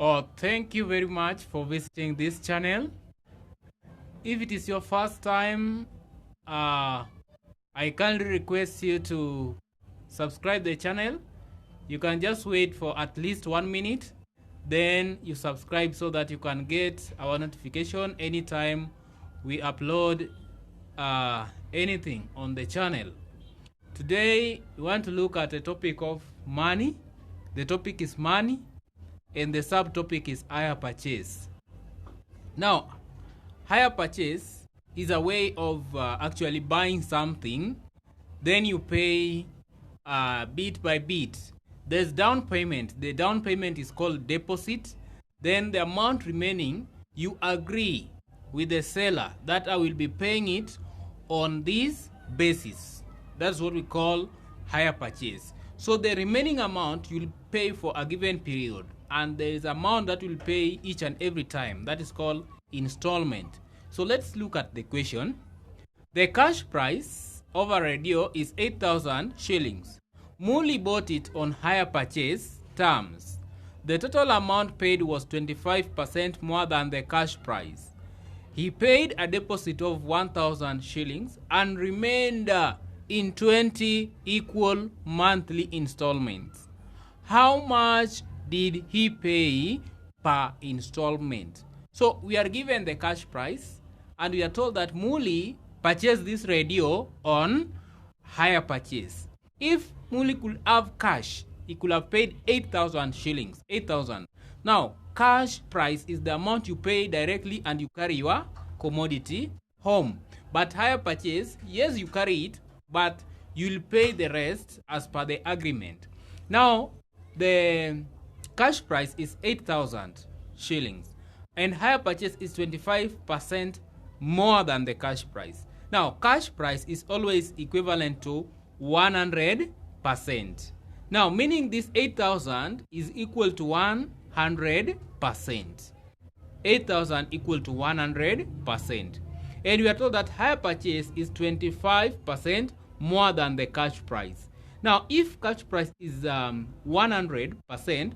Oh, thank you very much for visiting this channel. If it is your first time, I kindly request you to subscribe the channel. You can just wait for at least 1 minute, then you subscribe so that you can get our notification anytime we upload anything on the channel. Today we want to look at a topic of money. The topic is money and the subtopic is hire purchase. Now, hire purchase is a way of actually buying something, then you pay bit by bit. There's down payment. The down payment is called deposit. Then the amount remaining, you agree with the seller that I will be paying it on this basis. That's what we call hire purchase. So the remaining amount you'll pay for a given period, and there is amount that will pay each and every time. That is called installment. So let's look at the question. The cash price of a radio is 8,000 shillings. Muli bought it on hire purchase terms. The total amount paid was 25% more than the cash price. He paid a deposit of 1,000 shillings and remained in 20 equal monthly installments. How much did he pay per installment? So we are given the cash price and we are told that Muli purchased this radio on hire purchase. If Muli could have cash, he could have paid 8,000 shillings. 8,000. Now, cash price is the amount you pay directly and you carry your commodity home. But hire purchase, yes, you carry it, but you'll pay the rest as per the agreement. Now, the cash price is 8,000 shillings and hire purchase is 25% more than the cash price. Now, cash price is always equivalent to 100%. Now, meaning this 8,000 is equal to 100%. 8,000 equal to 100%. And we are told that hire purchase is 25% more than the cash price. Now, if cash price is 100%,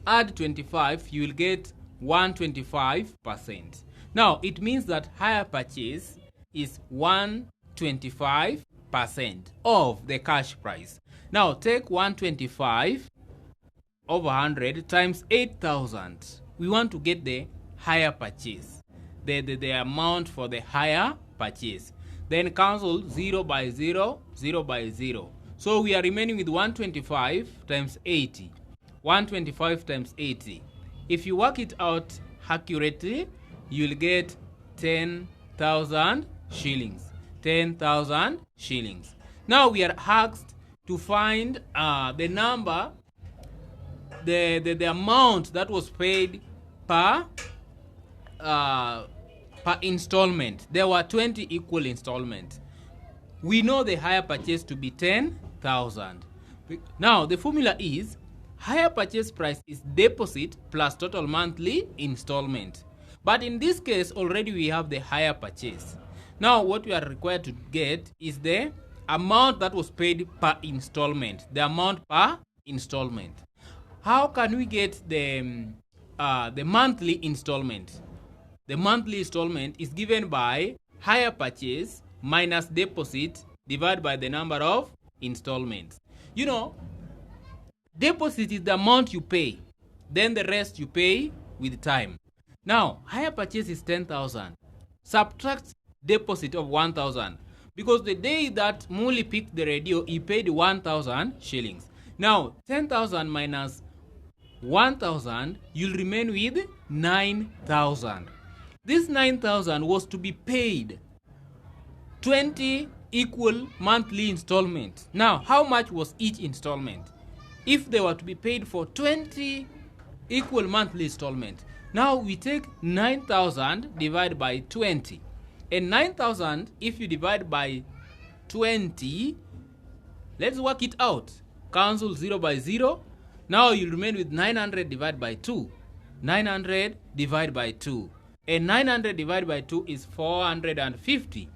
add 25, you will get 125%. Now, it means that hire purchase is 125% of the cash price. Now, take 125 over 100 times 8,000. We want to get the hire purchase. The amount for the hire purchase. Then cancel 0 by 0, 0 by 0. So we are remaining with 125 times 80. 125 times 80. If you work it out accurately, you'll get 10,000 shillings. 10,000 shillings. Now we are asked to find the number, the amount that was paid per installment. There were 20 equal installments. We know the hire purchase to be 10,000. Now the formula is hire purchase price is deposit plus total monthly installment. But in this case already we have the hire purchase. Now what we are required to get is the amount that was paid per installment. The amount per installment. How can we get the monthly installment? The monthly installment is given by hire purchase minus deposit divided by the number of installments. You know, deposit is the amount you pay, then the rest you pay with time. Now, hire purchase is 10,000. Subtract deposit of 1,000 because the day that Muli picked the radio, he paid 1,000 shillings. Now, 10,000 minus 1,000, you'll remain with 9,000. This 9,000 was to be paid 20 equal monthly installments. Now, how much was each installment? If they were to be paid for 20 equal monthly installments, now we take 9,000 divided by 20. And 9,000, if you divide by 20, let's work it out. Cancel 0 by 0. Now you remain with 900 divided by 2. 900 divided by 2. And 900 divided by 2 is 450.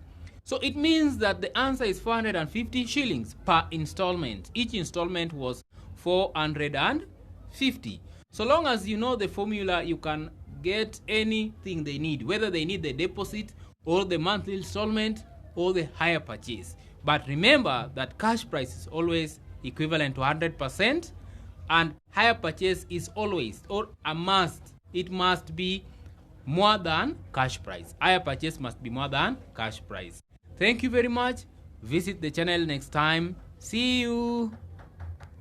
So it means that the answer is 450 shillings per installment. Each installment was 450. So long as you know the formula, you can get anything they need, whether they need the deposit or the monthly installment or the hire purchase. But remember that cash price is always equivalent to 100%, and hire purchase is always, or a must, it must be more than cash price. Hire purchase must be more than cash price. Thank you very much. Visit the channel next time. See you.